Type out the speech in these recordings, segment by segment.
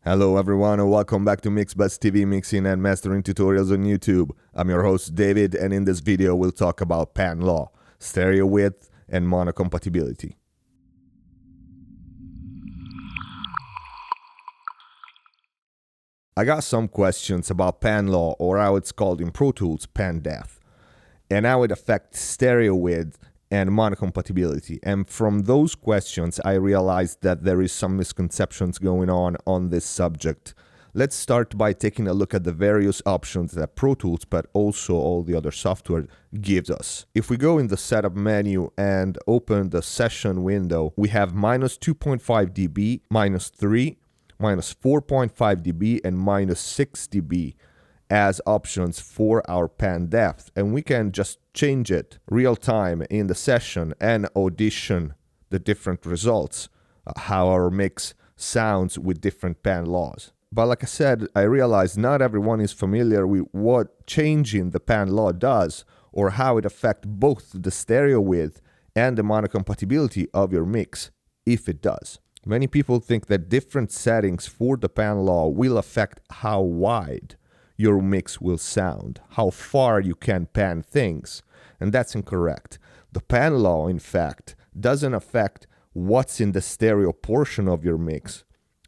Hello everyone and welcome back to MixBuzz TV mixing and mastering tutorials on YouTube. I'm your host David, and in this video we'll talk about pan law, stereo width, and mono compatibility. I got some questions about pan law, or how it's called in Pro Tools, pan depth, and how it affects stereo width and mono compatibility. And from those questions, I realized that there is some misconceptions going on this subject. Let's start by taking a look at the various options that Pro Tools, but also all the other software, gives us. If we go in the setup menu and open the session window, we have minus 2.5 dB, minus 3, minus 4.5 dB, and minus 6 dB as options for our pan depth, and we can just change it real time in the session and audition the different results, how our mix sounds with different pan laws. But like I said, I realize not everyone is familiar with what changing the pan law does, or how it affects both the stereo width and the mono compatibility of your mix, if it does. Many people think that different settings for the pan law will affect how wide your mix will sound, how far you can pan things, and that's incorrect. The pan law, in fact, doesn't affect what's in the stereo portion of your mix,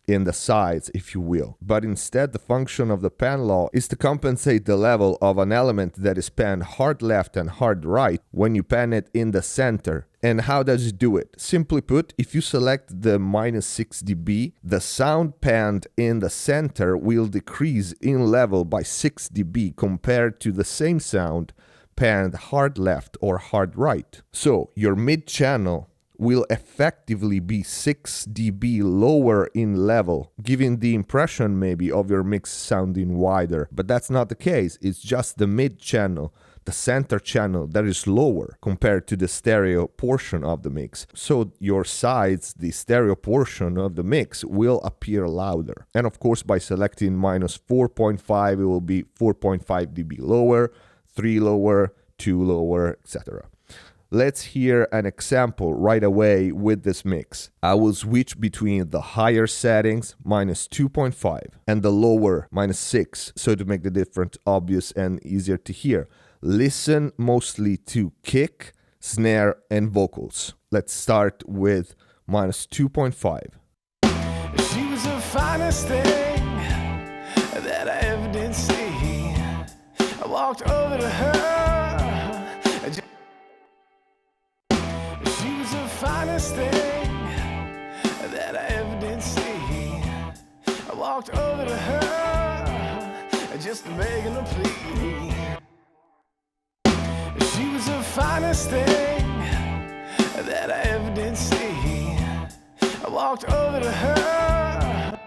in the sides, if you will, but instead the function of the pan law is to compensate the level of an element that is panned hard left and hard right when you pan it in the center. And how does it do it? Simply put, if you select the minus 6 dB, the sound panned in the center will decrease in level by 6 dB compared to the same sound panned hard left or hard right. So your mid channel will effectively be 6 dB lower in level, giving the impression maybe of your mix sounding wider. But that's not the case. It's just the mid channel, the center channel, that is lower compared to the stereo portion of the mix. So your sides, the stereo portion of the mix, will appear louder. And of course, by selecting minus 4.5, it will be 4.5 dB lower, 3 lower, 2 lower, etc. Let's hear an example right away with this mix. I will switch between the higher settings, minus 2.5, and the lower, minus 6, so to make the difference obvious and easier to hear. Listen mostly to kick, snare, and vocals. Let's start with minus 2.5. She was the finest thing that I ever did see. I walked over to her. She was the finest thing that I ever did see. I walked over to her just begging a plea. She was the finest thing that I ever did see. I walked over to her.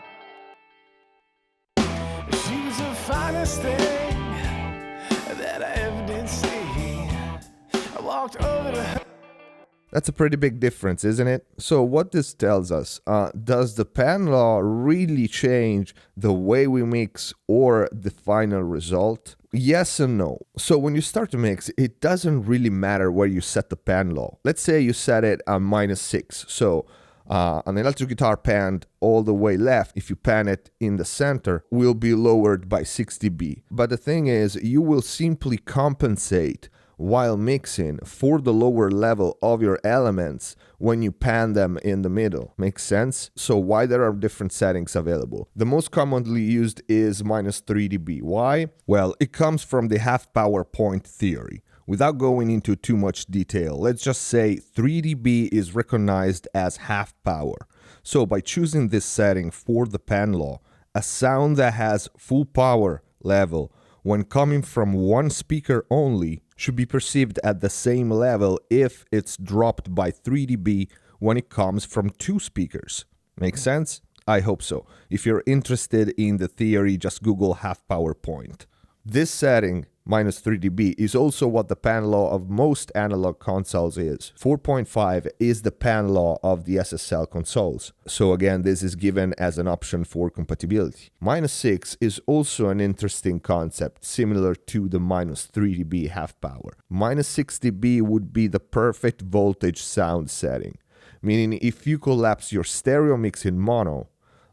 She was the finest thing that I ever did see. I walked over to her. That's a pretty big difference, isn't it? So what this tells us, does the pan law really change the way we mix or the final result? Yes and no. So when you start to mix, it doesn't really matter where you set the pan law. Let's say you set it at minus 6. So an electric guitar panned all the way left, if you pan it in the center, will be lowered by 6 dB. But the thing is, you will simply compensate while mixing for the lower level of your elements when you pan them in the middle. Makes sense? So why there are different settings available? The most commonly used is minus 3 dB. Why? Well, it comes from the half power point theory. Without going into too much detail, let's just say 3 dB is recognized as half power. So by choosing this setting for the pan law, a sound that has full power level when coming from one speaker only should be perceived at the same level if it's dropped by 3 dB when it comes from two speakers. Make sense? I hope so. If you're interested in the theory, just Google half power point. This setting, minus 3 dB, is also what the pan law of most analog consoles is. 4.5 is the pan law of the SSL consoles. So again, this is given as an option for compatibility. Minus 6 is also an interesting concept, similar to the minus 3 dB half power. Minus 6 dB would be the perfect voltage sound setting, meaning if you collapse your stereo mix in mono,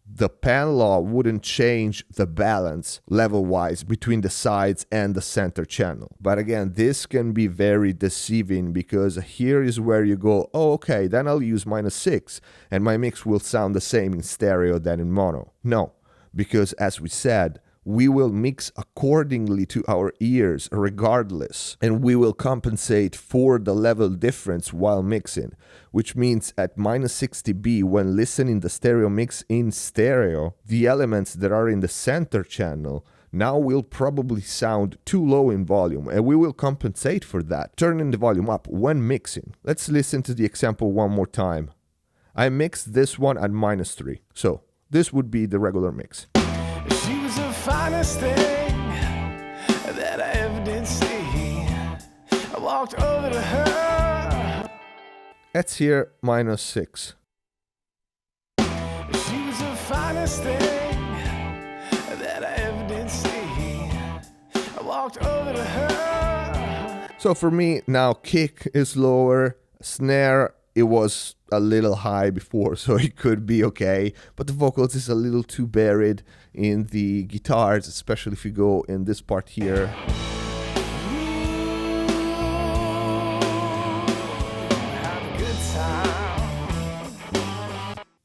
the pan law wouldn't change the balance level-wise between the sides and the center channel. But again, this can be very deceiving because here is where you go, oh, okay, then I'll use -6 and my mix will sound the same in stereo than in mono. No, because as we said, we will mix accordingly to our ears regardless, and we will compensate for the level difference while mixing, which means at -6 dB when listening the stereo mix in stereo, the elements that are in the center channel now will probably sound too low in volume, and we will compensate for that, turning the volume up when mixing. Let's listen to the example one more time. I mixed this one at -3, so this would be the regular mix. She was the finest thing that I ever did see. I walked over to her. Let's hear -6. She was the finest thing that I ever did see. I walked over to her. So for me, now kick is lower, snare, it was a little high before, so it could be okay, but the vocals is a little too buried in the guitars, especially if you go in this part here.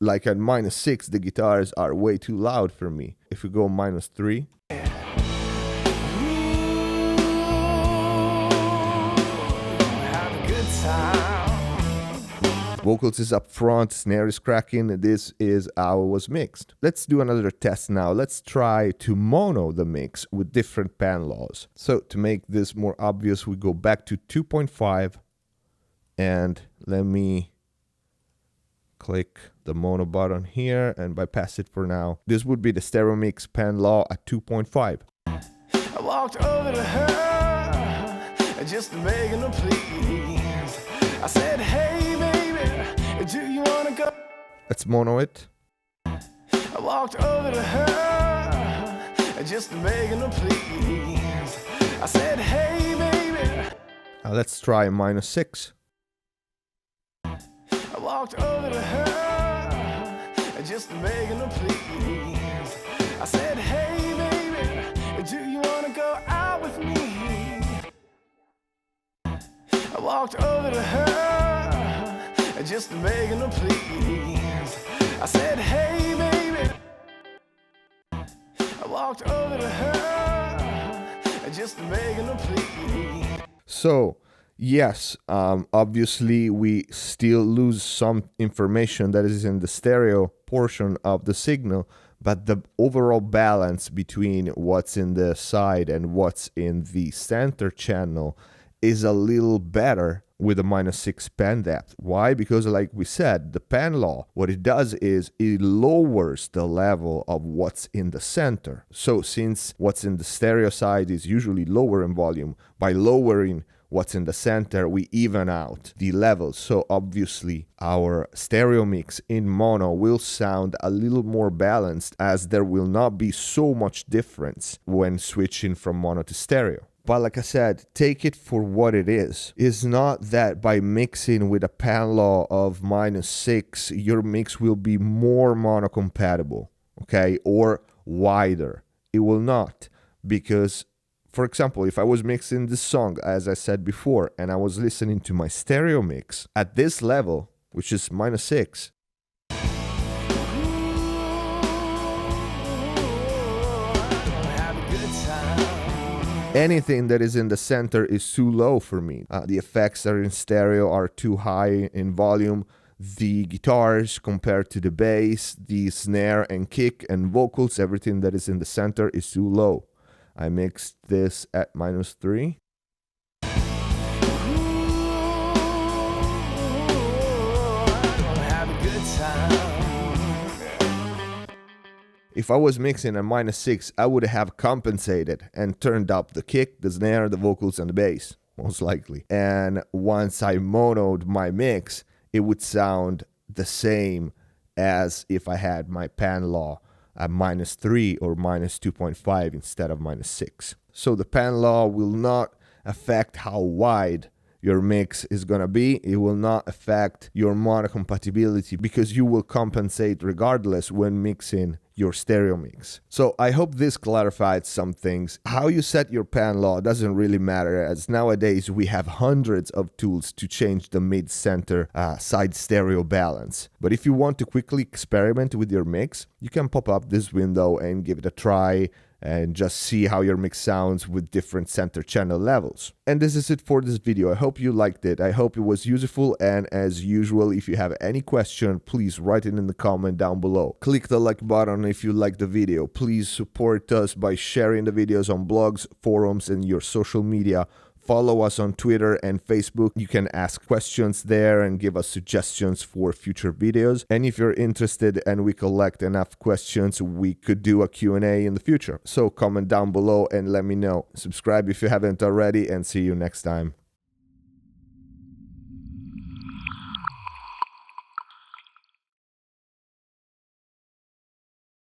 Like at -6, the guitars are way too loud for me. If we go -3, vocals is up front, snare is cracking, this is how it was mixed. Let's do another test now. Let's try to mono the mix with different pan laws. So to make this more obvious, we go back to 2.5 and let me click the mono button here and bypass it for now. This would be the stereo mix pan law at 2.5. I walked over to her just begging her please. I said, hey baby, do you wanna go? Let's mono it. I walked over to her just begging her please. I said, hey baby. Now let's try -6. I walked over to her just begging her please. I said, hey baby, do you wanna go out with me? I walked over to her just begging her please. I said, hey baby. I walked over to her just begging her please. So yes, obviously we still lose some information that is in the stereo portion of the signal, but the overall balance between what's in the side and what's in the center channel is a little better with a -6 pan depth. Why? Because like we said, the pan law, what it does is it lowers the level of what's in the center. So since what's in the stereo side is usually lower in volume, by lowering what's in the center, we even out the levels. So obviously our stereo mix in mono will sound a little more balanced, as there will not be so much difference when switching from mono to stereo. But like I said, take it for what it is. It's not that by mixing with a pan law of -6, your mix will be more mono compatible, okay, or wider. It will not, because for example, if I was mixing this song, as I said before, and I was listening to my stereo mix at this level, which is -6, anything that is in the center is too low for me. The effects that are in stereo are too high in volume. The guitars compared to the bass, the snare and kick and vocals, everything that is in the center is too low. I mixed this at -3. If I was mixing at -6, I would have compensated and turned up the kick, the snare, the vocals, and the bass, most likely. And once I monoed my mix, it would sound the same as if I had my pan law at -3 or -2.5 instead of -6. So the pan law will not affect how wide your mix is going to be. It will not affect your mono compatibility because you will compensate regardless when mixing your stereo mix. So I hope this clarified some things. How you set your pan law doesn't really matter, as nowadays we have hundreds of tools to change the mid-center side stereo balance. But if you want to quickly experiment with your mix, you can pop up this window and give it a try and just see how your mix sounds with different center channel levels. And this is it for this video. I hope you liked it. I hope it was useful, and as usual, if you have any question, please write it in the comment down below. Click the like button if you like the video. Please support us by sharing the videos on blogs, forums, and your social media. Follow us on Twitter and Facebook. You can ask questions there and give us suggestions for future videos. And if you're interested and we collect enough questions, we could do a Q&A in the future. So comment down below and let me know. Subscribe if you haven't already, and see you next time.